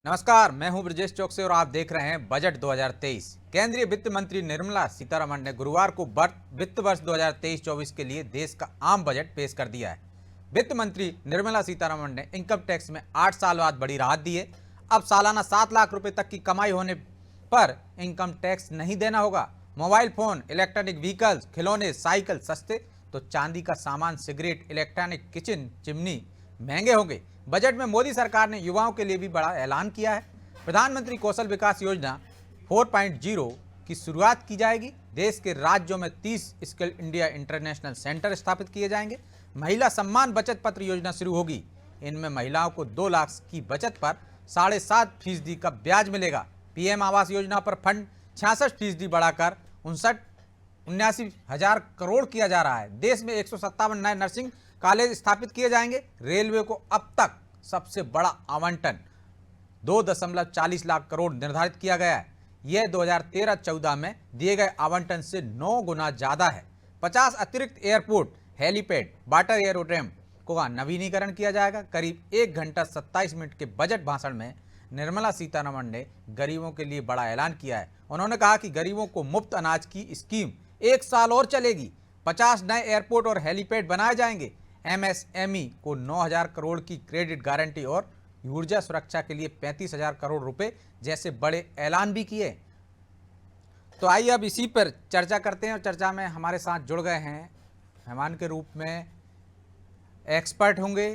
नमस्कार, मैं हूं ब्रजेश चौकसे और आप देख रहे हैं बजट 2023। केंद्रीय वित्त मंत्री निर्मला सीतारमण ने गुरुवार को वित्त वर्ष 2023-24 के लिए देश का आम बजट पेश कर दिया है। वित्त मंत्री निर्मला सीतारमण ने इनकम टैक्स में 8 साल बाद बड़ी राहत दी है। अब सालाना 7 लाख रुपए तक की कमाई होने पर इनकम टैक्स नहीं देना होगा। मोबाइल फोन, इलेक्ट्रॉनिक व्हीकल्स, खिलौने, साइकिल सस्ते तो चांदी का सामान, सिगरेट, इलेक्ट्रॉनिक किचन चिमनी महंगे होंगे। बजट में मोदी सरकार ने युवाओं के लिए भी बड़ा ऐलान किया है। प्रधानमंत्री कौशल विकास योजना 4.0 की शुरुआत की जाएगी। देश के राज्यों में 30 स्किल इंडिया इंटरनेशनल सेंटर स्थापित किए जाएंगे। महिला सम्मान बचत पत्र योजना शुरू होगी। इनमें महिलाओं को 2 लाख की बचत पर 7.5% का ब्याज मिलेगा। पीएम आवास योजना पर फंड 66% बढ़ाकर 79,000 करोड़ किया जा रहा है। देश में 157 नए नर्सिंग कॉलेज स्थापित किए जाएंगे। रेलवे को अब तक सबसे बड़ा आवंटन 2.40 लाख करोड़ निर्धारित किया गया है। यह 2013-14 में दिए गए आवंटन से 9 गुना ज्यादा है। 50 अतिरिक्त एयरपोर्ट, हेलीपैड, वाटर एयरोड्रोम का नवीनीकरण किया जाएगा। करीब 1 घंटा 27 मिनट के बजट भाषण में निर्मला सीतारमण ने गरीबों के लिए बड़ा ऐलान किया है। उन्होंने कहा कि गरीबों को मुफ्त अनाज की स्कीम 1 साल और चलेगी। 50 नए एयरपोर्ट और हेलीपैड बनाए जाएंगे। एमएसएमई को 9,000 करोड़ की क्रेडिट गारंटी और ऊर्जा सुरक्षा के लिए 35,000 करोड़ रुपए जैसे बड़े ऐलान भी किए। तो आइए अब इसी पर चर्चा करते हैं और चर्चा में हमारे साथ जुड़ गए हैं मेहमान के रूप में एक्सपर्ट होंगे,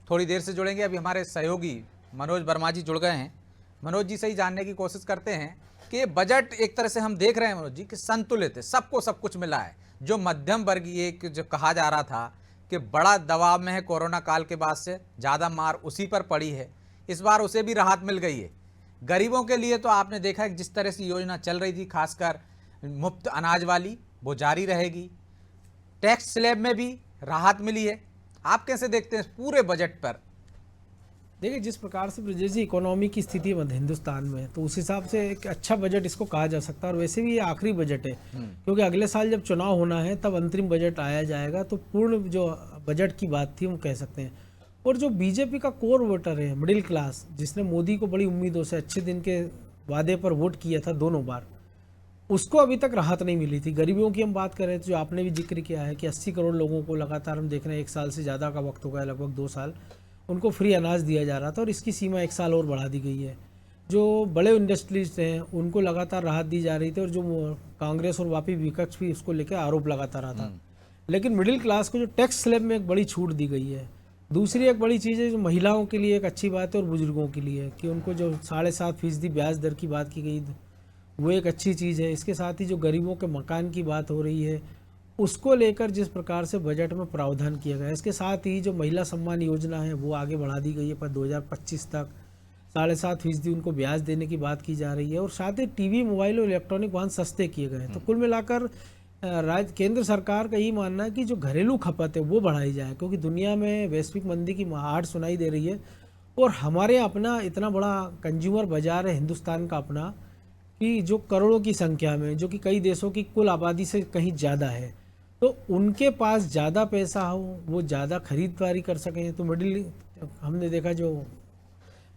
थोड़ी देर से जुड़ेंगे। अभी हमारे सहयोगी मनोज वर्मा जी जुड़ गए हैं। मनोज जी से ही जानने की कोशिश करते हैं कि बजट एक तरह से हम देख रहे हैं मनोज जी कि संतुलित है, सबको सब कुछ मिला है। जो मध्यम वर्गीय जो कहा जा रहा था कि बड़ा दबाव में है, कोरोना काल के बाद से ज़्यादा मार उसी पर पड़ी है, इस बार उसे भी राहत मिल गई है। गरीबों के लिए तो आपने देखा है जिस तरह से योजना चल रही थी, खासकर मुफ्त अनाज वाली, वो जारी रहेगी। टैक्स स्लैब में भी राहत मिली है। आप कैसे देखते हैं पूरे बजट पर? देखिए, जिस प्रकार से ब्रजेश जी इकोनॉमी की स्थिति है हिंदुस्तान में, तो उस हिसाब से एक अच्छा बजट इसको कहा जा सकता है। और वैसे भी ये आखिरी बजट है, क्योंकि अगले साल जब चुनाव होना है तब अंतरिम बजट आया जाएगा। तो पूर्ण जो बजट की बात थी हम कह सकते हैं। और जो बीजेपी का कोर वोटर है, मिडिल क्लास, जिसने मोदी को बड़ी उम्मीदों से अच्छे दिन के वादे पर वोट किया था दोनों बार, उसको अभी तक राहत नहीं मिली थी। गरीबियों की हम बात कर रहे थे, जो आपने भी जिक्र किया है कि 80 करोड़ लोगों को लगातार हम देख रहे हैं, 1 साल से ज़्यादा का वक्त हो गया, लगभग 2 साल, उनको फ्री अनाज दिया जा रहा था और इसकी सीमा 1 साल और बढ़ा दी गई है। जो बड़े इंडस्ट्रीज हैं उनको लगातार राहत दी जा रही थी और जो कांग्रेस और वापी विपक्ष भी उसको लेकर आरोप लगाता रहा था। लेकिन मिडिल क्लास को जो टैक्स स्लैब में एक बड़ी छूट दी गई है। दूसरी एक बड़ी चीज़ है जो महिलाओं के लिए एक अच्छी बात है और बुजुर्गों के लिए, कि उनको जो 7.5% ब्याज दर की बात की गई वो एक अच्छी चीज़ है। इसके साथ ही जो गरीबों के मकान की बात हो रही है उसको लेकर जिस प्रकार से बजट में प्रावधान किया गया है, इसके साथ ही जो महिला सम्मान योजना है वो आगे बढ़ा दी गई है। पर 2025 तक 7.5% उनको ब्याज देने की बात की जा रही है। और साथ ही टीवी, मोबाइल और इलेक्ट्रॉनिक वाहन सस्ते किए गए हैं। तो कुल मिलाकर केंद्र सरकार का यही मानना है कि जो घरेलू खपत है वो बढ़ाई जाए, क्योंकि दुनिया में वैश्विक मंदी की आहट सुनाई दे रही है और हमारे अपना इतना बड़ा कंज्यूमर बाजार है हिंदुस्तान का अपना, कि जो करोड़ों की संख्या में, जो कि कई देशों की कुल आबादी से कहीं ज़्यादा है, तो उनके पास ज़्यादा पैसा हो, वो ज़्यादा खरीदारी कर सकें। तो हमने देखा जो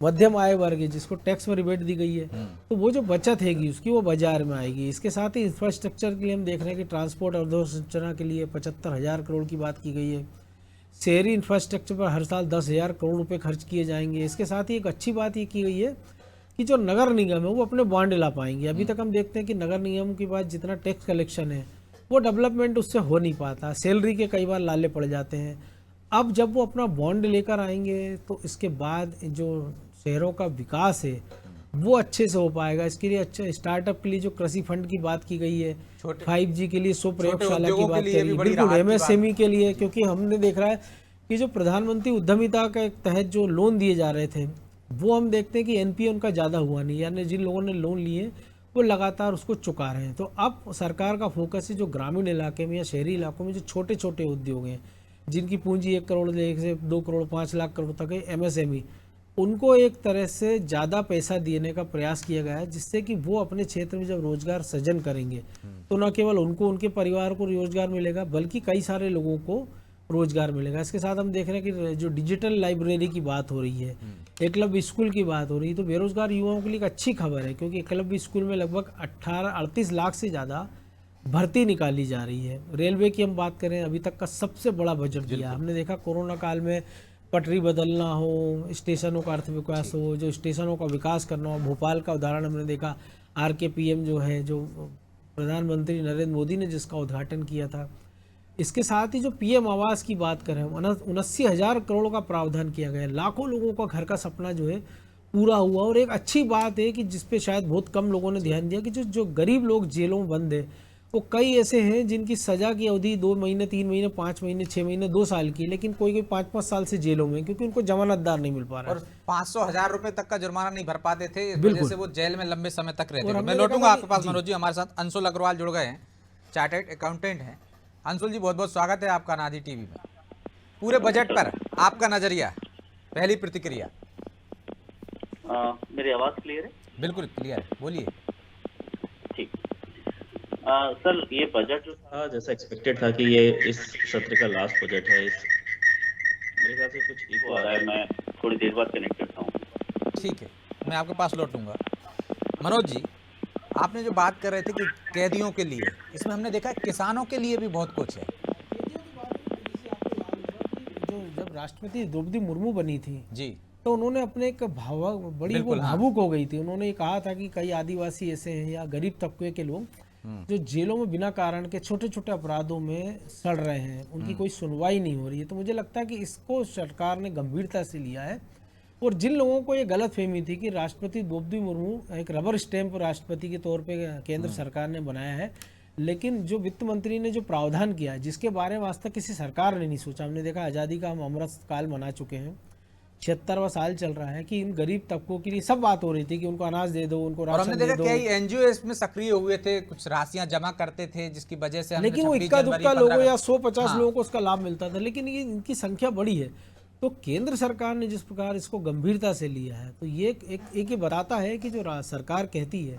मध्यम आय वर्ग है जिसको टैक्स में रिबेट दी गई है, तो वो जो बचत हैगी उसकी वो बाजार में आएगी। इसके साथ ही इंफ्रास्ट्रक्चर के लिए हम देख रहे हैं कि ट्रांसपोर्ट अवधोसंरचना के लिए 75,000 करोड़ की बात की गई है। शहरी इंफ्रास्ट्रक्चर पर हर साल 10,000 करोड़ रुपये खर्च किए जाएंगे। इसके साथ ही एक अच्छी बात ये की गई है कि जो नगर निगम है वो अपने बॉन्ड ला पाएंगे। अभी तक हम देखते हैं कि नगर निगम के बाद जितना टैक्स कलेक्शन है वो डेवलपमेंट उससे हो नहीं पाता, सैलरी के कई बार लाले पड़ जाते हैं। अब जब वो अपना बॉन्ड लेकर आएंगे तो इसके बाद जो शहरों का विकास है वो अच्छे से हो पाएगा। इसके लिए अच्छा स्टार्टअप के लिए जो कृषि फंड की बात की गई है, 5G के लिए 100 प्रयोगशाला की बात करी, बिल्कुल एमएसएमई के लिए, क्योंकि हमने देख रहा है कि जो प्रधानमंत्री उद्यमिता के तहत जो लोन दिए जा रहे थे वो हम देखते हैं कि एनपीए उनका ज़्यादा हुआ नहीं, यानी जिन लोगों ने लोन लिए वो लगातार उसको चुका रहे हैं। तो अब सरकार का फोकस है जो ग्रामीण इलाके में या शहरी इलाकों में जो छोटे छोटे उद्योग हैं, जिनकी पूंजी 1 करोड़ से 2 करोड़ 5 लाख करोड़ तक है, एमएसएमई, उनको एक तरह से ज़्यादा पैसा देने का प्रयास किया गया है, जिससे कि वो अपने क्षेत्र में जब रोजगार सृजन करेंगे तो न केवल उनको, उनके परिवार को रोजगार मिलेगा, बल्कि कई सारे लोगों को रोजगार मिलेगा। इसके साथ हम देख रहे हैं कि जो डिजिटल लाइब्रेरी की बात हो रही है, एकलव्य स्कूल की बात हो रही है, तो बेरोजगार युवाओं के लिए एक अच्छी खबर है, क्योंकि एकलव्य स्कूल में लगभग 38 लाख से ज़्यादा भर्ती निकाली जा रही है। रेलवे की हम बात करें, अभी तक का सबसे बड़ा बजट दिया। हमने देखा कोरोना काल में पटरी बदलना हो, स्टेशनों का अर्थ विकास हो, जो स्टेशनों का विकास करना हो, भोपाल का उदाहरण हमने देखा, RKPM जो है, जो प्रधानमंत्री नरेंद्र मोदी ने जिसका उद्घाटन किया था। इसके साथ ही जो PM आवास की बात करें, 79,000 करोड़ का प्रावधान किया गया है। लाखों लोगों का घर का सपना जो है पूरा हुआ। और एक अच्छी बात है कि जिसपे शायद बहुत कम लोगों ने ध्यान दिया, कि जो गरीब लोग जेलों में बंद है, वो कई ऐसे हैं जिनकी सजा की अवधि 2 महीने, 3 महीने, 5 महीने, 6 महीने, 2 साल की, लेकिन कोई 5-5 साल से जेलों में, क्योंकि उनको जमानतदार नहीं मिल पा रहा है। और 500,000 रुपए तक का जुर्माना नहीं भर पाते थे, इस वजह बिल्कुल। से वो जेल में लंबे समय तक रहते और थे। हमने मैं देखा लौटूंगा था आपके पास जी। मनोज जी, हमारे साथ अंशुल अग्रवाल जुड़ गए हैं, चार्टर्ड अकाउंटेंट हैं। अंशुल जी, बहुत बहुत स्वागत है आपका नाजी टीवी में। पूरे बजट पर आपका नजरिया, पहली प्रतिक्रिया। मेरी आवाज क्लियर है? बिल्कुल क्लियर है, बोलिए। ठीक। सर, ये बजट जो था, जैसा एक्सपेक्टेड था कि ये इस सत्र का लास्ट बजट है, इस मेरे ख्याल से कुछ इको आ रहा है, मैं थोड़ी देर बाद कनेक्ट करता हूँ। ठीक है, मैं आपके पास लौटूंगा। मनोज जी, आपने जो बात कर रहे थे कि कैदियों के लिए, इसमें हमने देखा है किसानों के लिए भी बहुत कुछ है। जो जब राष्ट्रपति द्रौपदी मुर्मू बनी थी, जी, तो उन्होंने अपने एक बड़ी वो बिल्कुल, हाँ। भावुक हो गई थी। उन्होंने ये कहा था कि कई आदिवासी ऐसे हैं या गरीब तबके के लोग जो जेलों में बिना कारण के छोटे छोटे अपराधों में सड़ रहे हैं, उनकी कोई सुनवाई नहीं हो रही है। तो मुझे लगता है कि इसको सरकार ने गंभीरता से लिया है। और जिन लोगों को ये गलत फहमी थी कि राष्ट्रपति द्रौपदी मुर्मू एक रबर स्टैंप राष्ट्रपति के तौर पे केंद्र सरकार ने बनाया है, लेकिन जो वित्त मंत्री ने जो प्रावधान किया, जिसके बारे में आज तक किसी सरकार ने नहीं सोचा। हमने देखा आज़ादी का हम अमृत काल मना चुके हैं, 76वां साल चल रहा है, कि इन गरीब तबकों के लिए सब बात हो रही थी कि उनको अनाज दे दो, उनको और राशन हमने दे देखा दो। कई एनजीओ इसमें सक्रिय हुए थे, कुछ राशियां जमा करते थे, जिसकी वजह से हमने लेकिन वो 26 इक्का जनवरी, दुक्का लोगों 15 या 150 हाँ। लोगों को उसका लाभ मिलता था, लेकिन ये इनकी संख्या बड़ी है। तो केंद्र सरकार ने जिस प्रकार इसको गंभीरता से लिया है, तो ये एक ये बताता है कि जो सरकार कहती है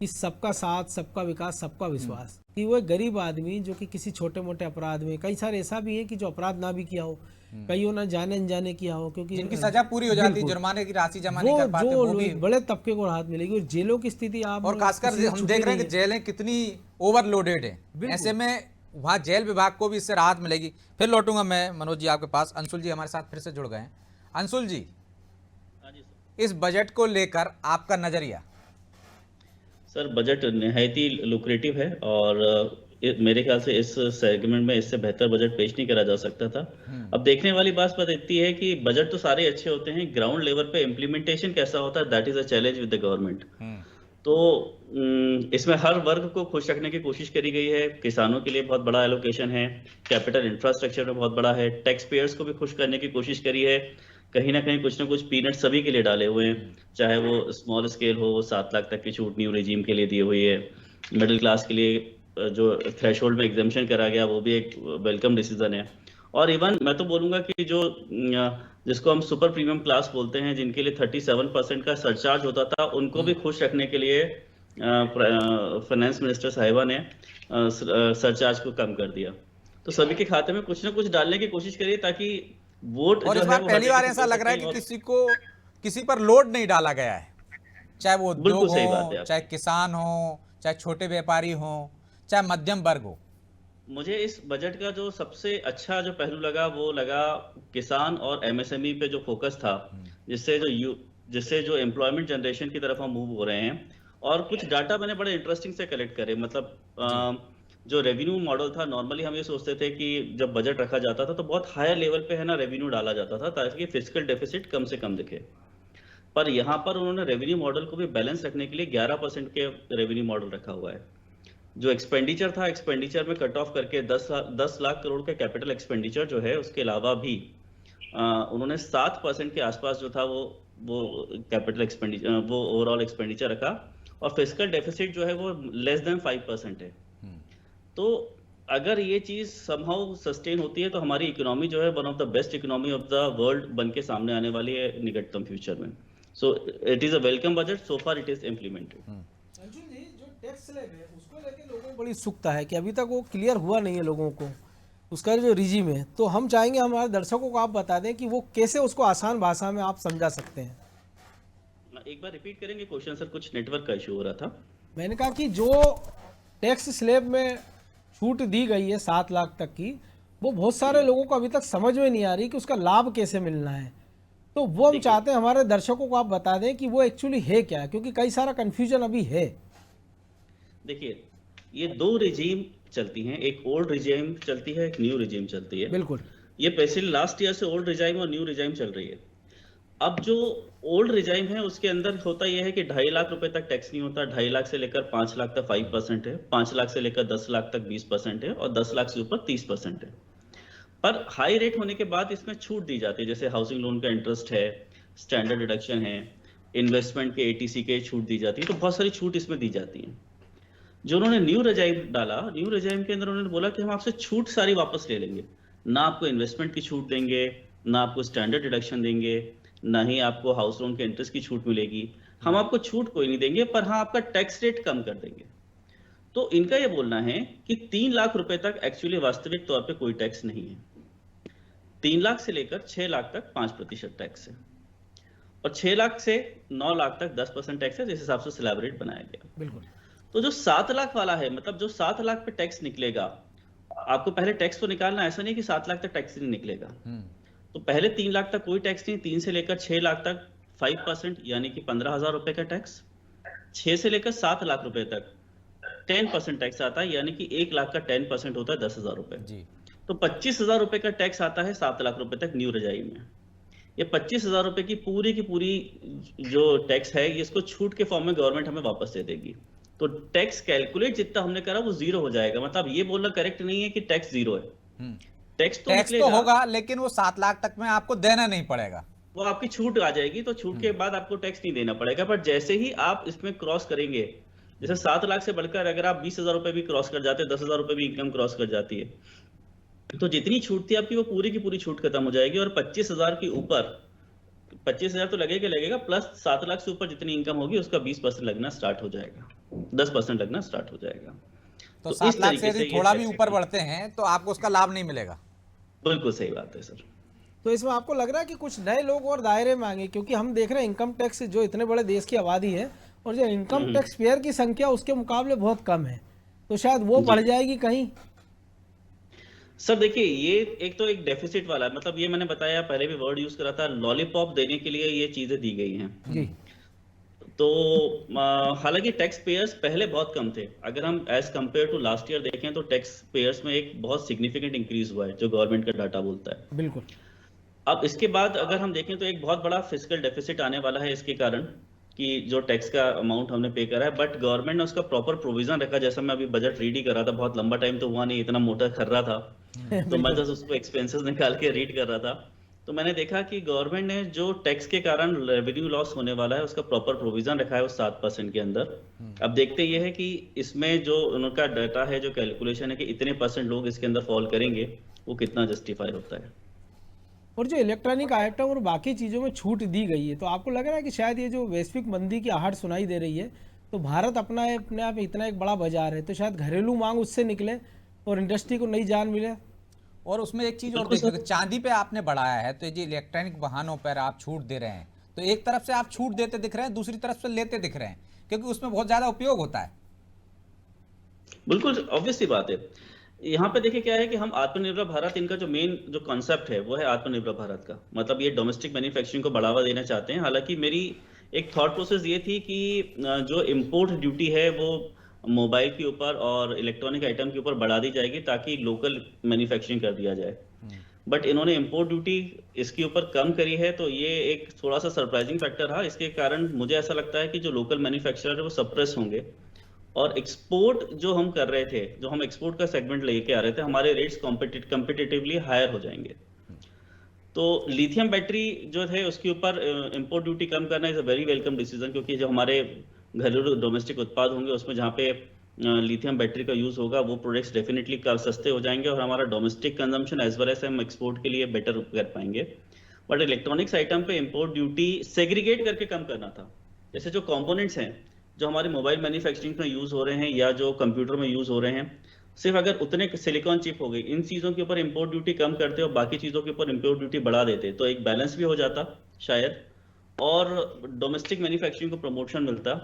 कि सबका साथ, सबका विकास, सबका विश्वास, कि वो एक गरीब आदमी जो कि किसी छोटे मोटे अपराध में, कई सारे ऐसा भी है कि जो अपराध ना भी किया हो, कईयों ना जाने अनजाने किया हो, क्योंकि जिनकी सजा पूरी हो जाती, बिल्कुल। जुर्माने की राशि जमा नहीं वो कर पाते, जो वो भी। बड़े तबके को राहत मिलेगी। और जेलों की स्थिति आप और खासकर हम देख रहे हैं कि जेलें कितनी ओवरलोडेड हैं, ऐसे में वहाँ जेल विभाग को भी इससे राहत मिलेगी। फिर लौटूंगा मैं मनोज जी आपके पास। अंशुल जी हमारे साथ फिर से जुड़ गए हैं। अंशुल जी, इस बजट को लेकर आपका नजरिया। सर, बजट निहायत ही लुक्रेटिव है और मेरे ख्याल से इस सेगमेंट में इससे बेहतर बजट पेश नहीं करा जा सकता था। अब देखने वाली बात इतनी है कि बजट तो सारे अच्छे होते हैं, ग्राउंड लेवल पे इम्प्लीमेंटेशन कैसा होता है, that is a challenge with the government. तो इसमें हर वर्ग को खुश रखने की कोशिश करी गई है। किसानों के लिए बहुत बड़ा एलोकेशन है, कैपिटल इंफ्रास्ट्रक्चर में बहुत बड़ा है, टैक्स पेयर्स को भी खुश करने की कोशिश करी है। कहीं ना कहीं कुछ ना कुछ पीनट सभी के लिए डाले हुए हैं, चाहे वो स्मॉल स्केल हो, 7 लाख तक की छूट न्यू रेजीम के लिए दी हुई है। मिडिल क्लास के लिए जो थ्रेशोल्ड में एग्जाम्पशन करा गया, वो भी एक वेलकम डिसीजन है। और इवन मैं तो बोलूंगा कि जो जिसको हम सुपर प्रीमियम क्लास बोलते हैं, जिनके लिए 37% का सरचार्ज होता था, उनको भी खुश रखने के लिए फाइनेंस मिनिस्टर साहिबा ने सरचार्ज को कम कर दिया। तो सभी के खाते में कुछ ना कुछ डालने की कोशिश करिए, ताकि वोट और जो इस है बार वो पहली बार हटे ऐसा लग रहा है और- कि किसी पर लोड नहीं डाला गया है, चाहे वो उद्योग बिल्कुल सही बात हो, है आपकी। चाहे किसान हो, चाहे छोटे व्यापारी हो, चाहे मध्यम वर्ग हो। मुझे इस बजट का जो सबसे अच्छा जो पहलू लगा, वो लगा किसान और एमएसएमई पे जो फोकस था, जिससे जो एम्प्लॉयमेंट जनरेशन की तरफ हम मूव हो रहे हैं। और कुछ डाटा मैंने बड़े इंटरेस्टिंग से कलेक्ट करे। मतलब जो रेवेन्यू मॉडल था, नॉर्मली हम ये सोचते थे कि जब बजट रखा जाता था तो बहुत हायर लेवल पे है ना रेवेन्यू डाला जाता था, ताकि फिस्कल डेफिसिट कम से कम दिखे। पर यहाँ पर उन्होंने रेवेन्यू मॉडल को भी बैलेंस रखने के लिए 11% के रेवेन्यू मॉडल रखा हुआ है। जो एक्सपेंडिचर था, एक्सपेंडिचर में कट ऑफ करके 10 लाख करोड़ का कैपिटल एक्सपेंडिचर जो है, उसके अलावा भी उन्होंने 7% के आसपास जो था वो कैपिटल एक्सपेंडिचर, वो ओवरऑल एक्सपेंडिचर रखा। और फिस्कल डेफिसिट जो है वो लेस देन 5% है। तो अगर ये चीज समहाउ सस्टेन होती है, तो हमारी इकोनॉमी जो है one of the best economy of the world बन के सामने आने वाली है निकटतम फ्यूचर में। So it is a welcome budget, so far it is implemented. Arjun ji, जो टैक्स स्लैब है उसको लेके लोगों को बड़ी उत्सुकता है कि अभी तक वो क्लियर हुआ नहीं है लोगों को। उसका जो रिजीम है, तो हम चाहेंगे हमारे दर्शकों को आप बता दें कि वो कैसे उसको आसान भाषा में आप समझा सकते हैं। एक बार रिपीट करेंगे क्वेश्चन सर, कुछ नेटवर्क का इशू हो रहा था। मैंने कहा कि जो टैक्स स्लैब में छूट दी गई है 7 लाख तक की, वो बहुत सारे लोगों को अभी तक समझ में नहीं आ रही कि उसका लाभ कैसे मिलना है। तो वो हम चाहते हैं हमारे दर्शकों को आप बता दें कि वो एक्चुअली है क्या, क्योंकि कई सारा कन्फ्यूजन अभी है। देखिए, ये 2 रिजीम चलती हैं, एक ओल्ड रिजीम चलती है, एक न्यू रिजीम चलती है। बिल्कुल। ये बेसिकली लास्ट ईयर से ओल्ड रिजीम और न्यू रिजीम चल रही है। अब जो ओल्ड रिजाइम है उसके अंदर होता यह है कि 2.5 लाख रुपए तक टैक्स नहीं होता, 2.5 लाख से लेकर 5 लाख तक 5% है, 5 लाख से लेकर 10 लाख तक 20% है और 10 लाख से ऊपर 30% है। पर हाई रेट होने के बाद इसमें छूट दी जाती है, जैसे हाउसिंग लोन का इंटरेस्ट है, स्टैंडर्ड डिडक्शन है, इन्वेस्टमेंट के ATC के छूट दी जाती है, तो बहुत सारी छूट इसमें दी जाती है। जो उन्होंने न्यू रिजाइम डाला, न्यू रिजाइम के अंदर उन्होंने बोला कि हम आपसे छूट सारी वापस ले लेंगे, ना आपको इन्वेस्टमेंट की छूट देंगे, ना आपको स्टैंडर्ड डिडक्शन देंगे, ना ही आपको हाउस लोन के इंटरेस्ट की छूट मिलेगी, हम आपको छूट कोई नहीं देंगे, पर हाँ आपका टैक्स रेट कम कर देंगे। तो इनका ये बोलना है कि 3 लाख रुपए तक एक्चुअली वास्तविक तौर पे कोई टैक्स नहीं है। 3 लाख से लेकर 6 लाख तक 5% टैक्स है और 6 लाख से 9 लाख तक 10% टैक्स है, जिस हिसाब से स्लैब रेट बनाया गया। बिल्कुल। तो जो 7 लाख वाला है, मतलब जो 7 लाख पे टैक्स निकलेगा, आपको पहले टैक्स तो निकालना, ऐसा नहीं कि 7 लाख तक टैक्स नहीं निकलेगा। तो पहले 3 लाख तक कोई टैक्स नहीं, 3 से लेकर 6 लाख तक 5% यानी कि 15,000 रुपए का टैक्स, 6 से लेकर 7 लाख रुपए तक 10% टैक्स आता है, यानी कि 1 लाख का 10% होता है 10,000 रुपए। तो 25,000 रुपए का टैक्स आता है 7 लाख रुपए तक न्यू रिजाइम में। ये 25,000 रुपए की पूरी जो टैक्स है, इसको छूट के फॉर्म में गवर्नमेंट हमें वापस दे देगी। तो टैक्स कैलकुलेट जितना हमने करा वो जीरो हो जाएगा। मतलब ये बोलना करेक्ट नहीं है कि टैक्स जीरो है, टैक्स तो होगा, लेकिन वो 7 लाख तक में आपको देना नहीं पड़ेगा, वो आपकी छूट आ जाएगी। तो छूट के बाद आपको टैक्स नहीं देना पड़ेगा। पर जैसे ही आप इसमें क्रॉस करेंगे, जैसे 7 लाख से बढ़कर अगर आप 20,000 रुपए भी क्रॉस कर जाते हैं, 10,000 रुपए भी इनकम क्रॉस कर जाती है, तो जितनी छूट थी आपकी वो पूरी की पूरी छूट खत्म हो जाएगी। और 25,000 के ऊपर 25,000 तो लगेगा प्लस 7 लाख से ऊपर जितनी इनकम होगी उसका 20% लगना स्टार्ट हो जाएगा, 10% लगना स्टार्ट हो जाएगा। तो 7 लाख से यदि थोड़ा भी ऊपर बढ़ते हैं तो आपको उसका लाभ नहीं मिलेगा। बिल्कुल सही बात है सर। तो इसमें आपको लग रहा है कि कुछ नए लोग और दायरे में आएंगे, क्योंकि हम देख रहे हैं इनकम टैक्स जो इतने बड़े देश की आबादी है और जो इनकम टैक्स पेयर की संख्या उसके मुकाबले बहुत कम है, तो शायद वो बढ़ जाएगी कहीं। सर देखिए, ये एक डेफिसिट वाला है। मतलब ये मैंने बताया, पहले भी वर्ड यूज करा था, लॉलीपॉप देने के लिए ये चीजें दी गई हैं जी। तो हालांकि टैक्स पेयर्स पहले बहुत कम थे। अगर हम as compare to last year देखें तो टैक्स पेयर्स में एक बहुत सिग्निफिकेंट इंक्रीज हुआ है, जो गवर्नमेंट का डाटा बोलता है। बिल्कुल। अब इसके बाद अगर हम देखें तो एक बहुत बड़ा फिस्कल डेफिसिट आने वाला है इसके कारण, कि जो टैक्स का अमाउंट हमने पे करा है, बट गवर्नमेंट ने उसका प्रॉपर प्रोविजन रखा। जैसा मैं अभी बजट रीड ही कर रहा था, बहुत लंबा टाइम तो हुआ नहीं, इतना मोटा कर रहा था तो मैं जस्ट उसको एक्सपेंसेस निकाल के रीड कर रहा था, तो मैंने देखा कि गवर्नमेंट ने जो टैक्स के कारण रेवेन्यू लॉस होने वाला है उसका प्रॉपर प्रोविजन रखा है उस 7% के अंदर। अब देखते ये है कि इसमें जो उनका डाटा है, जो कैलकुलेशन है कि इतने % लोग इसके अंदर फॉल करेंगे, वो कितना जस्टिफाई होता है। और जो इलेक्ट्रॉनिक आइटम और बाकी चीज़ों में छूट दी गई है, तो आपको लग रहा है कि शायद ये जो वैश्विक मंदी की आहट सुनाई दे रही है, तो भारत अपने आप इतना एक बड़ा बाजार है, तो शायद घरेलू मांग उससे निकले और इंडस्ट्री को नई जान मिले। और उसमें एक चीज और देखिए, चांदी पे आपने बढ़ाया है, तो ये जो इलेक्ट्रॉनिक वाहनों पर आप छूट दे रहे हैं, तो एक तरफ से आप छूट देते दिख रहे हैं, दूसरी तरफ से लेते दिख रहे हैं, क्योंकि उसमें बहुत ज्यादा उपयोग होता है। बिल्कुल ऑब्वियस सी बात है। यहाँ पे देखिए क्या है कि हम आत्मनिर्भर भारत, इनका जो मेन जो कॉन्सेप्ट है वो है आत्मनिर्भर भारत का। मतलब ये डोमेस्टिक मैन्युफैक्चरिंग को बढ़ावा देना चाहते हैं। हालांकि मेरी एक थॉट प्रोसेस ये थी कि जो इम्पोर्ट ड्यूटी है वो मोबाइल के ऊपर और इलेक्ट्रॉनिक आइटम के ऊपर बढ़ा दी जाएगी ताकि लोकल मैन्युफैक्चरिंग कर दिया जाए, बट इन्होंने इम्पोर्ट ड्यूटी इसके ऊपर कम करी है, तो ये एक थोड़ा सा सरप्राइजिंग फैक्टर रहा। इसके कारण मुझे ऐसा लगता है कि जो लोकल मैन्युफैक्चरर है वो सप्रेस होंगे और एक्सपोर्ट जो हम कर रहे थे, जो हम एक्सपोर्ट का सेगमेंट लेके आ रहे थे, हमारे रेट्स कॉम्पिटिटिवली हायर हो जाएंगे। तो लिथियम बैटरी जो है उसके ऊपर इंपोर्ट ड्यूटी कम करना is a very welcome decision, क्योंकि जो हमारे घरेलू डोमेस्टिक उत्पाद होंगे उसमें जहाँ पे लिथियम बैटरी का यूज होगा वो प्रोडक्ट्स डेफिनेटली सस्ते हो जाएंगे और हमारा domestic consumption as well as हम एक्सपोर्ट के लिए बेटर कर पाएंगे। बट इलेक्ट्रॉनिक्स आइटम पे इंपोर्ट ड्यूटी सेग्रीगेट करके कम करना था। जैसे जो कंपोनेंट्स हैं जो हमारे मोबाइल मैन्युफैक्चरिंग में यूज हो रहे हैं या जो कंप्यूटर में यूज हो रहे हैं, सिर्फ अगर उतने सिलिकॉन चिप हो गई, इन चीजों के ऊपर इंपोर्ट ड्यूटी कम करते और बाकी चीजों के ऊपर इंपोर्ट ड्यूटी बढ़ा देते तो एक बैलेंस भी हो जाता शायद, और डोमेस्टिक मैन्युफैक्चरिंग को प्रमोशन मिलता।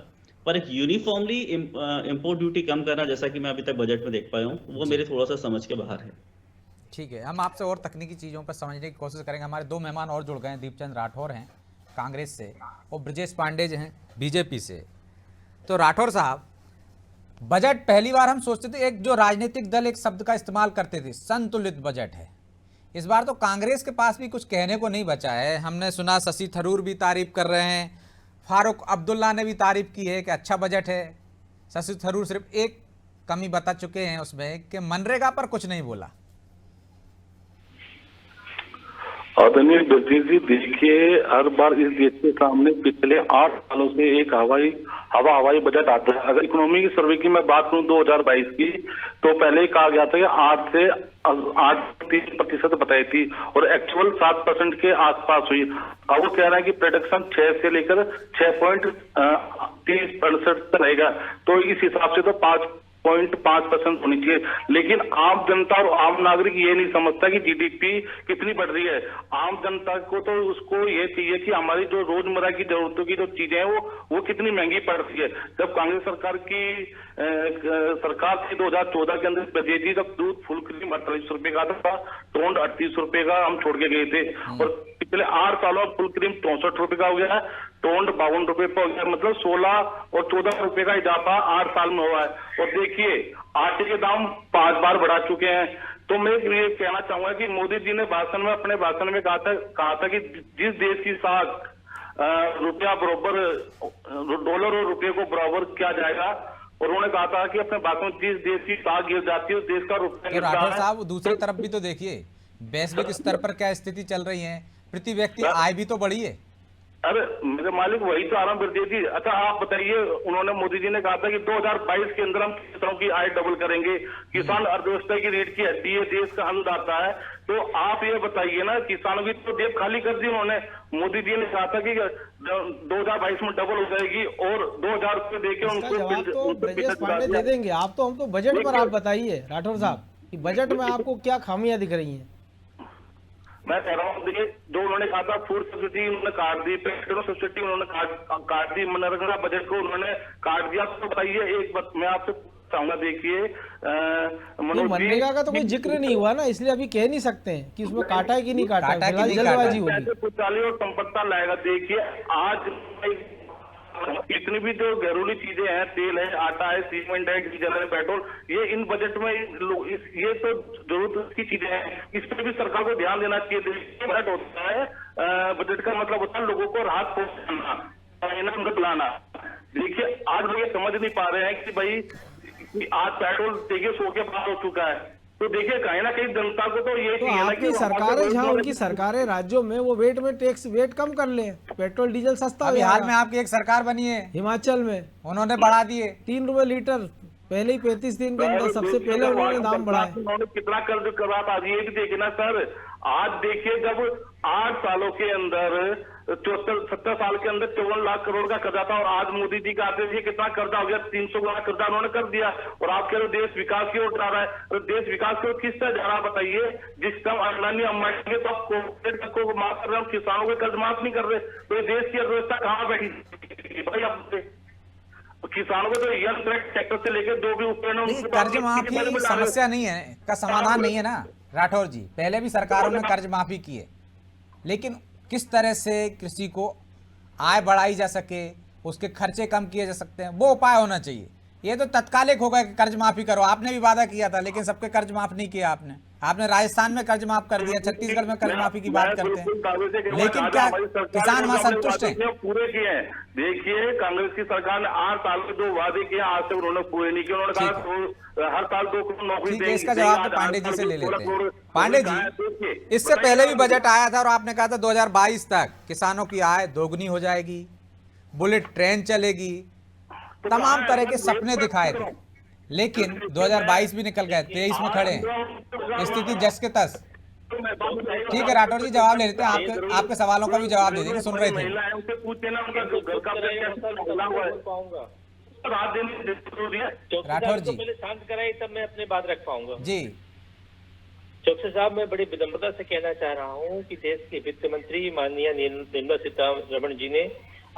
पर एक यूनिफॉर्मली इंपोर्ट ड्यूटी कम करना, जैसा कि मैं अभी तक बजट में देख पाया हूँ, वो मेरे थोड़ा सा समझ के बाहर है। ठीक है, हम आपसे और तकनीकी चीज़ों पर समझने की कोशिश करेंगे। हमारे दो मेहमान और जुड़ गए हैं, दीपचंद राठौर हैं कांग्रेस से और ब्रजेश पांडे जो हैं बीजेपी से। तो राठौर साहब, बजट पहली बार हम सोचते थे, एक जो राजनीतिक दल एक शब्द का इस्तेमाल करते थे, संतुलित बजट है। इस बार तो कांग्रेस के पास भी कुछ कहने को नहीं बचा है। हमने सुना शशि थरूर भी तारीफ कर रहे हैं, फारूक अब्दुल्ला ने भी तारीफ की है कि अच्छा बजट है। शशि थरूर सिर्फ एक कमी बता चुके हैं उसमें कि मनरेगा पर कुछ नहीं बोला। आदरणीय ब्रजेश जी, देखिए हर बार इस देश के सामने पिछले 8 सालों से एक हवाई बजट आता है। अगर इकोनॉमी की सर्वे की मैं बात करूं 2022 की, तो पहले कहा गया था कि 8 से 8.3% बताई थी और एक्चुअल 7% के आसपास हुई। अब वो कह रहा है कि प्रोडक्शन 6 से लेकर 6.30% तक रहेगा, तो इस हिसाब से तो 5.5% होनी चाहिए। लेकिन आम जनता और आम नागरिक ये नहीं समझता कि जीडीपी कितनी बढ़ रही है। आम जनता को तो उसको ये चाहिए कि हमारी जो रोजमर्रा की जरूरतों की जो चीजें हैं वो कितनी महंगी पड़ रही है। जब कांग्रेस सरकार थी 2014 के अंदर, ब्रजेश जी, जब दूध फुल क्रीम 48 रुपए का था, टोंड 38 रुपए का हम छोड़ के गए थे, और पिछले 8 सालों में फुल क्रीम 64 रुपए का हो गया है, टोंड 52 रुपए पर हो गया। मतलब 16 और 14 रुपए का इजाफा 8 साल में हुआ है। और देखिए आटे के दाम 5 बार बढ़ा चुके हैं। तो मैं ये कहना चाहूंगा कि मोदी जी ने अपने भाषण में कहा था कि जिस देश की साख रुपया बराबर, डॉलर और रुपये को बराबर किया जाएगा, और उन्होंने कहा था कि अपने भाषण में जिस देश की साख गिर जाती है उस देश का रुपया गिरता है। राठौर साहब, दूसरी तरफ भी तो देखिए वैश्विक स्तर पर क्या स्थिति चल रही है, प्रति व्यक्ति आय भी तो बढ़ी है। अरे मेरे मालिक, वही तो आराम ब्रजेश जी। अच्छा आप बताइए, उन्होंने मोदी जी ने कहा था कि 2022 के अंदर हम किसानों की आय डबल करेंगे। किसान अर्थव्यवस्था की रीढ़ की हड्डी है, देश का अन्नदाता है। तो आप ये बताइए ना, किसानों की तो जेब खाली कर दी उन्होंने। मोदी जी ने कहा था कि 2022 में डबल हो जाएगी और 2000 रुपये देके उनको ब्रजेश पांडे दे देंगे। आप तो हमको बजट पर आप बताइए राठौर साहब कि बजट में आपको क्या खामियां दिख रही हैं। मैं कह रहा हूँ, देखिए जो उन्होंने कहा था फूड सब्सिडी उन्होंने काट दी, पेट्रोल सब्सिडी उन्होंने काट दी, मनरेगा बजट को उन्होंने काट दिया। तो बताइए, एक बात मैं आपसे चाहूंगा, देखिए मनरेगा का तो कोई जिक्र नहीं हुआ ना, इसलिए अभी कह नहीं सकते हैं कि उसमें काटा है कि नहीं काटा है, फिलहाल जल्दबाजी होगी। खुशहाली और संपत्ता लाएगा। देखिए आज इतनी भी जो घरेलू चीजें हैं, तेल है, आटा है, सीमेंट है, डीजल है, पेट्रोल, ये इन बजट में ये तो जरूरत की चीजें हैं, इस पर भी सरकार को ध्यान देना चाहिए। बजट होता है, बजट का मतलब होता है लोगों को राहत पहुंचाना, मदद लाना। देखिए आज लोग ये समझ नहीं पा रहे हैं कि भाई आज पेट्रोल देखिए 100 के पार हो चुका है। तो देखिए कहीं ना कहीं जनता को तो ये चाहिए ना कि सरकारें, जहाँ उनकी सरकारें राज्यों में वो वेट कम कर ले, पेट्रोल डीजल सस्ता हो। हाल में आपकी एक सरकार बनी है हिमाचल में, उन्होंने बढ़ा दिए 3 रुपए लीटर, पहले ही 35 दिन के अंदर सबसे पहले उन्होंने दाम बढ़ाए। उन्होंने कितना कर्ज करवा था, ये भी देखिए ना सर। आज देखिए जब 8 सालों के अंदर 70 साल के अंदर 54 लाख करोड़ का कर्जा था, और आज मोदी जी का आते थे कितना कर्जा हो गया, 300 गुना कर्जा उन्होंने कर दिया। और आप कह रहे देश विकास की ओर जा रहा है, तो देश विकास की ओर किस तरह जा रहा है बताइए। जिस टाइम अडानी अंबानी के तो को माफ कर रहे हैं, किसानों के कर्ज माफ नहीं कर रहे, तो ये देश की अर्थव्यवस्था कहाँ बैठी भाई। अब किसानों को तो यंत्र सेक्टर से लेकर जो भी उपकरण, कर्ज माफी समस्या नहीं है, का समाधान नहीं है ना राठौर जी। पहले भी सरकारों ने कर्ज माफी की है, लेकिन किस तरह से कृषि को आय बढ़ाई जा सके, उसके खर्चे कम किए जा सकते हैं, वो उपाय होना चाहिए। ये तो तत्कालिक होगा कि कर्ज माफी करो, आपने भी वादा किया था, लेकिन सबके कर्ज माफ नहीं किया आपने राजस्थान में कर्ज माफ कर दिया, छत्तीसगढ़ में कर्ज माफी की बात करते हैं, लेकिन क्या किसान वहां संतुष्ट हैं? पूरे किए हैं। देखिए कांग्रेस की सरकार ने 8 साल में जो वादे किए आज तक उन्होंने पूरे नहीं किए। उन्होंने कहा हर साल 2 करोड़ नौकरी देंगे। इसका जवाब तो पांडे जी से ले लेते हैं। पांडे जी, इससे पहले भी बजट आया था और आपने कहा था 2022 तक किसानों की आय दोगुनी हो जाएगी, बुलेट ट्रेन चलेगी, तमाम तरह के सपने दिखाए थे, लेकिन 2022 भी निकल गए, 23 में खड़े हैं, स्थिति जस के तस। ठीक है राठौर जी, जवाब ले लेते हैं, आपके सवालों का भी जवाब दे देंगे, सुन रहे थे। पर राहत देनी जरूरी है। चौकसी राठौर साहब को जी। पहले शांत कराई तब मैं अपनी बात रख पाऊंगा। जी चौकसी साहब, मैं बड़ी विनम्रता से कहना चाह रहा हूं कि देश के वित्त मंत्री माननीय निर्मला सीतारमण जी ने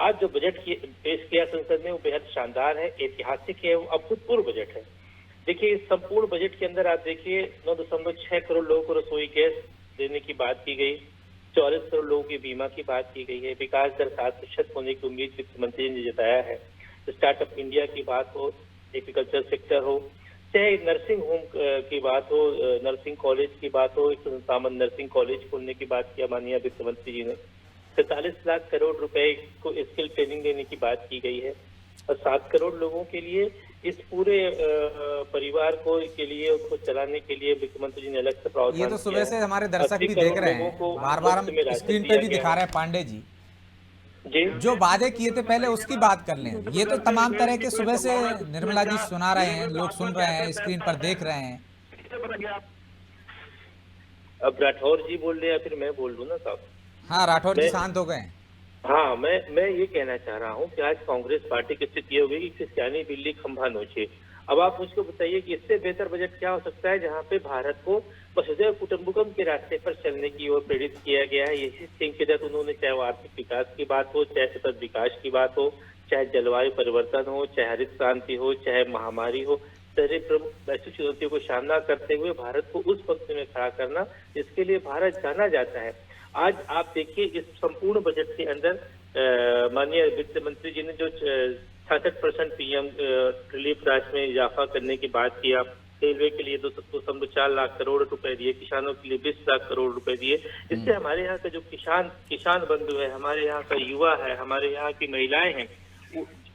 आज जो बजट पेश किया संसद में वो बेहद शानदार है, ऐतिहासिक है, अभूतपूर्व बजट है। देखिए इस संपूर्ण बजट के अंदर आप देखिए 9.6 करोड़ लोगों को रसोई गैस देने की बात की गई, 44 करोड़ लोगों की बीमा की बात की गई है, विकास दर 7% होने की उम्मीद वित्त मंत्री ने जताया है, स्टार्टअप इंडिया की बात हो, एग्रीकल्चर सेक्टर हो, चाहे नर्सिंग होम की बात हो, नर्सिंग कॉलेज की बात हो, 157 नर्सिंग कॉलेज खोलने की बात किया माननीय वित्त मंत्री जी ने, 47 लाख करोड़ रुपए को स्किल ट्रेनिंग देने की बात की गई है और 7 करोड़ लोगों के लिए इस पूरे परिवार को के लिए उसको चलाने के लिए वित्त मंत्री जी ने अलग से प्रावधान ये तो सुबह से हमारे दर्शक 80 भी देख करोड़ रहे लोगों हैं, को बार बार हम मुफ्त में राशन स्क्रीन पे दिया भी गया दिखा रहे हैं पांडे जी। जी जो वादे किए थे पहले उसकी बात कर लें। ये तो तमाम तरह के सुबह से निर्मला जी सुना रहे हैं, लोग सुन रहे हैं, स्क्रीन पर देख रहे हैं। अब राठौर जी बोल रहे हैं फिर मैं बोल दूं ना साहब। हाँ राठौर जी मैं- शांत हो गए। हाँ, मैं ये कहना चाह रहा हूँ कि आज कांग्रेस पार्टी की स्थिति ये हो गई कि क्रिस्टियानी बिल्ली खंभा नोचे। अब आप मुझको बताइए कि इससे बेहतर बजट क्या हो सकता है जहाँ पे भारत को वसुधैव कुटुंबकम के रास्ते पर चलने की ओर प्रेरित किया गया है। इसी स्कीम के तहत उन्होंने चाहे वो आर्थिक विकास की बात हो, चाहे सतत विकास की बात हो, चाहे जलवायु परिवर्तन हो, चाहे हरित क्रांति हो, चाहे महामारी हो, सारे प्रमुख वैश्विक चुनौतियों को सामना करते हुए भारत को उस पंक्ति में खड़ा करना जिसके लिए भारत जाना जाता है। आज आप देखिए इस संपूर्ण बजट के अंदर माननीय वित्त मंत्री जी ने जो 66% पीएम रिलीफ राशि में इजाफा करने की बात किया, रेलवे के लिए 2.4 लाख करोड़ रुपए दिए, किसानों के लिए 20 लाख करोड़ रुपए दिए। इससे हमारे यहाँ का जो किसान बंधु है, हमारे यहाँ का युवा है, हमारे यहाँ की महिलाएं हैं,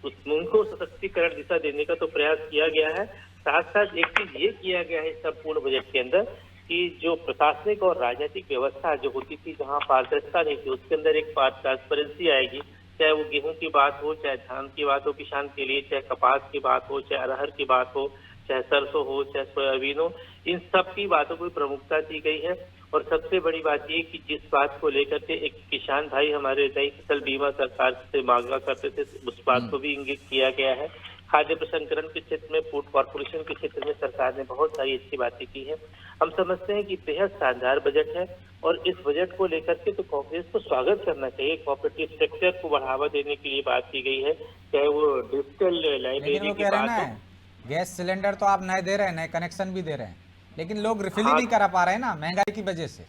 उनको सशक्तिकरण दिशा देने का तो प्रयास किया गया है। साथ साथ एक चीज ये किया गया है संपूर्ण बजट के अंदर कि जो प्रशासनिक और राजनीतिक व्यवस्था जो होती थी जहाँ पारदर्शिता नहीं थी उसके अंदर एक ट्रांसपेरेंसी आएगी। चाहे वो गेहूं की बात हो, चाहे धान की बात हो किसान के लिए, चाहे कपास की बात हो, चाहे अरहर की बात हो, चाहे सरसों हो, चाहे सोयाबीन हो, इन सब की बातों को प्रमुखता दी गई है। और सबसे बड़ी बात ये कि जिस बात को लेकर के एक किसान भाई हमारे नई फसल बीमा सरकार से मांगा करते थे उस बात को भी इंगित किया गया है। खाद्य प्रसंस्करण के क्षेत्र में, फूड कॉर्पोरेशन के क्षेत्र में सरकार ने बहुत सारी अच्छी बातें की है। हम समझते हैं कि बेहद शानदार बजट है और इस बजट को लेकर के तो कांग्रेस को स्वागत करना चाहिए। कोऑपरेटिव सेक्टर को बढ़ावा देने के लिए बात की गई है, चाहे वो डिजिटल लाइब्रेरी लेकिन वो की कह रहे हैं बात ना, हो। गैस सिलेंडर तो आप नए दे रहे हैं, नए कनेक्शन भी दे रहे हैं, लेकिन लोग रिफिल ही नहीं करा पा रहे हैं ना महंगाई की वजह से।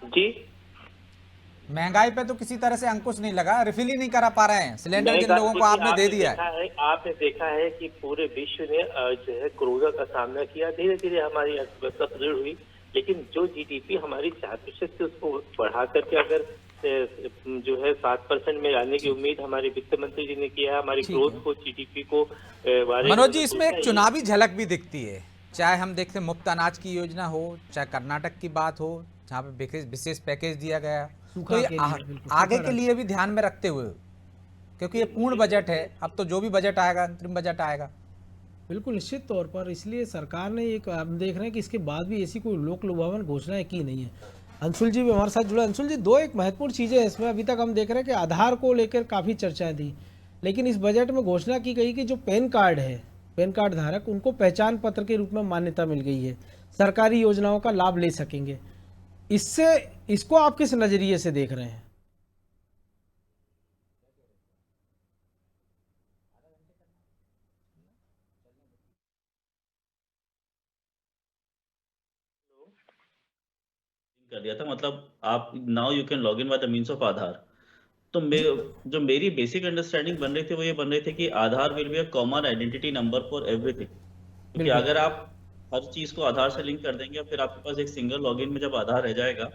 जी, महंगाई पे तो किसी तरह से अंकुश नहीं लगा, रिफिल ही नहीं करा पा रहे हैं सिलेंडर जिन लोगों को आपने दे दिया है। आपने देखा है कि पूरे विश्व ने जो है कोरोना का सामना किया, धीरे धीरे हमारी अर्थव्यवस्था सुदृढ़ हुई, लेकिन जो जीडीपी हमारी 4% से उसको बढ़ा करके अगर जो है 7% में लाने की उम्मीद हमारे वित्त मंत्री जी ने किया है, हमारी ग्रोथ को, जीडीपी को मनोज जी, इसमें एक चुनावी झलक भी दिखती है, चाहे हम देखते मुफ्त अनाज की योजना हो, चाहे कर्नाटक की बात हो जहाँ पे विशेष पैकेज दिया गया, तो ये आगे के लिए भी ध्यान में रखते हुए, क्योंकि ये पूर्ण बजट है, अब तो जो भी बजट आएगा अंतरिम बजट आएगा। बिल्कुल निश्चित तौर पर, इसलिए सरकार ने एक, हम देख रहे हैं कि इसके बाद भी ऐसी कोई लोक लुभावन घोषणाएं की नहीं है। अंशुल जी भी हमारे साथ जुड़े। अंशुल जी, दो एक महत्वपूर्ण चीज़ें हैं इसमें। अभी तक हम देख रहे हैं कि आधार को लेकर काफ़ी चर्चाएं थी, लेकिन इस बजट में घोषणा की गई कि जो पैन कार्ड है, पैन कार्ड धारक, उनको पहचान पत्र के रूप में मान्यता मिल गई है, सरकारी योजनाओं का लाभ ले सकेंगे। इसको आप किस नज़रिए से देख रहे हैं? कर दिया था, मतलब आप now you can log in by the means of Aadhaar. तो जो मेरी बेसिक अंडरस्टैंडिंग बन रही थी वो ये बन रही थी कि Aadhaar will be a common identity number for everything, क्योंकि अगर आप हर चीज को आधार से लिंक कर देंगे फिर आपके पास एक सिंगल लॉगिन में जब आधार रह जाएगा,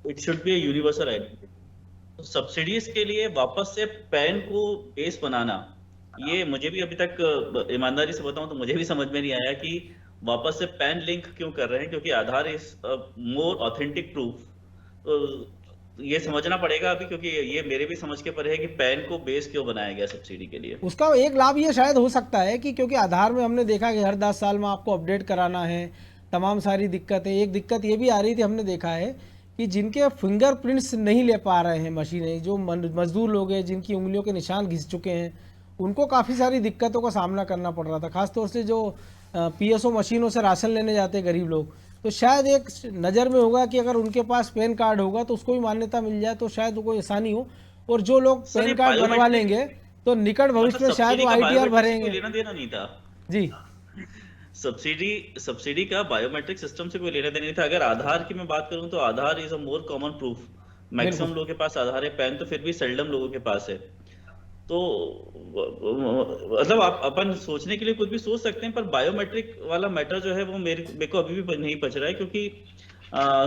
it should be a universal identity. तो सब्सिडीज के लिए वापस से पैन को बेस बनाना, ये मुझे भी अभी तक ईमानदारी से बताऊं तो मुझे भी समझ में नहीं आया कि वापस से पैन लिंक क्यों कर रहे हैं, क्योंकि आधार इज मोर ऑथेंटिक प्रूफ। तो ये समझना पड़ेगा अभी, क्योंकि ये मेरे भी समझ के परे है कि पैन को बेस क्यों बनाया गया सब्सिडी के लिए। उसका एक लाभ ये शायद हो सकता है कि क्योंकि आधार में हमने देखा कि हर 10 साल में आपको अपडेट कराना है, तमाम सारी दिक्कतें। एक दिक्कत ये भी आ रही थी, हमने देखा है कि जिनके फिंगरप्रिंट्स नहीं ले पा रहे हैं मशीनें, जो मजदूर लोग हैं जिनकी उंगलियों के निशान घिस चुके हैं, उनको काफ़ी सारी दिक्कतों का सामना करना पड़ रहा था, खासतौर से जो पीएसओ मशीनों से राशन लेने जाते हैं गरीब लोग। तो शायद एक नज़र में होगा कि अगर उनके पास पैन कार्ड होगा तो उसको भी मान्यता मिल जाए तो शायद कोई आसानी हो। और जो लोग सर, ये पैन कार्ड बनवा बायोमेट्रिक लेंगे तो निकट भविष्य में शायद वो आईटीआर भरेंगे। लेना देना नहीं था जी, सब्सिडी का बायोमेट्रिक सिस्टम से कोई लेना देना नहीं था। अगर आधार की मैं बात करूं तो Aadhaar is a more common proof. Maximum लोगों के पास आधार है, पैन तो फिर भी सेल्डम लोगों के पास है। तो मतलब आप अपन सोचने के लिए कुछ भी सोच सकते हैं, पर बायोमेट्रिक वाला मैटर जो है वो मेरे को अभी भी नहीं पच रहा है, क्योंकि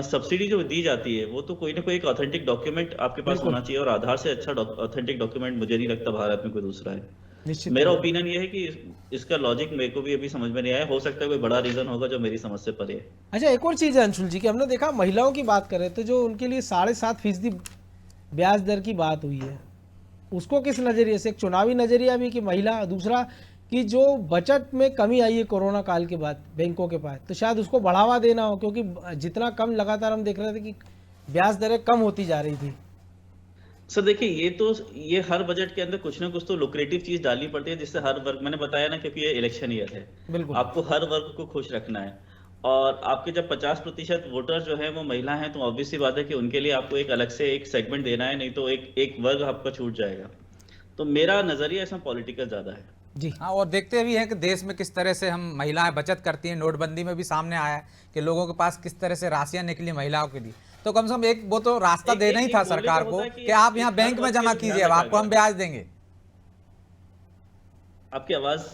सब्सिडी जो दी जाती है वो तो कोई ना कोई एक ऑथेंटिक डॉक्यूमेंट आपके पास होना चाहिए, और आधार से अच्छा ऑथेंटिक डॉक्यूमेंट मुझे नहीं लगता भारत में कोई दूसरा है। निश्चित। मेरा ओपिनियन ये है कि इसका लॉजिक मेरे को भी अभी समझ में नहीं आया। हो सकता है कोई बड़ा रीजन होगा जो मेरी समझ से परे है। अच्छा, एक और चीज़ है अंशुल जी कि हमने देखा महिलाओं की बात करें तो जो उनके लिए 7.5% ब्याज दर की बात हुई है, उसको किस नज़रिए से, एक चुनावी नज़रिया भी कि महिला, दूसरा कि जो बचत में कमी आई है कोरोना काल के बाद बैंकों के पास, तो शायद उसको बढ़ावा देना हो, क्योंकि जितना कम लगातार हम देख रहे थे कि ब्याज दरें कम होती जा रही थी। सर देखिए, ये हर बजट के अंदर कुछ ना कुछ तो लुक्रेटिव चीज डालनी पड़ती है, जिससे हर वर्ग, मैंने बताया ना, क्योंकि ये इलेक्शन ईयर है, बिल्कुल। आपको हर वर्ग को खुश रखना है। और आपके जब 50% वोटर जो है वो महिला हैं, तो ऑब्वियस सी बात है कि उनके लिए आपको एक अलग से एक सेगमेंट देना है, नहीं तो एक वर्ग आपका छूट जाएगा। तो मेरा नजरिया इसमें पॉलिटिकल ज्यादा है जी हाँ, और देखते भी हैं कि देश में किस तरह से हम महिलाएं बचत करती हैं। नोटबंदी में भी सामने आया है कि लोगों के पास किस तरह से राशियां निकली महिलाओं के लिए। तो कम से कम एक वो तो रास्ता देना ही था सरकार को कि आप यहाँ बैंक में जमा कीजिए, अब आपको हम ब्याज देंगे। आपकी आवाज,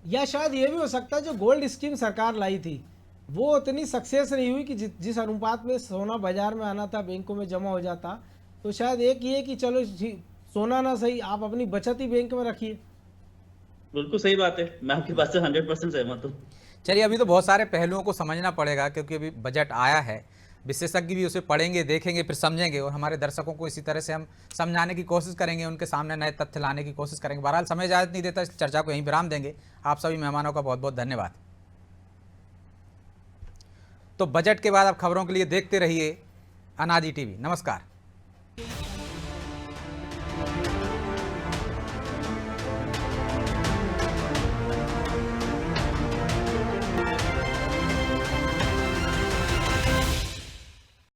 या शायद ये भी हो सकता है जो गोल्ड स्कीम सरकार लाई थी वो उतनी सक्सेस नहीं हुई कि जिस अनुपात में सोना बाजार में आना था बैंकों में जमा हो जाता। तो शायद एक ये कि चलो सोना ना सही, आप अपनी बचत ही बैंक में रखिए। बिल्कुल सही बात है, मैं आपकी बात से 100% सहमत हूँ। चलिए, अभी तो बहुत सारे पहलुओं को समझना पड़ेगा, क्योंकि अभी बजट आया है, विशेषज्ञ भी उसे पढ़ेंगे, देखेंगे, फिर समझेंगे, और हमारे दर्शकों को इसी तरह से हम समझाने की कोशिश करेंगे, उनके सामने नए तथ्य लाने की कोशिश करेंगे। बहरहाल समय इजाजत नहीं देता, इस चर्चा को यहीं विराम देंगे। आप सभी मेहमानों का बहुत बहुत धन्यवाद। तो बजट के बाद आप खबरों के लिए देखते रहिए अनाजी टीवी। नमस्कार।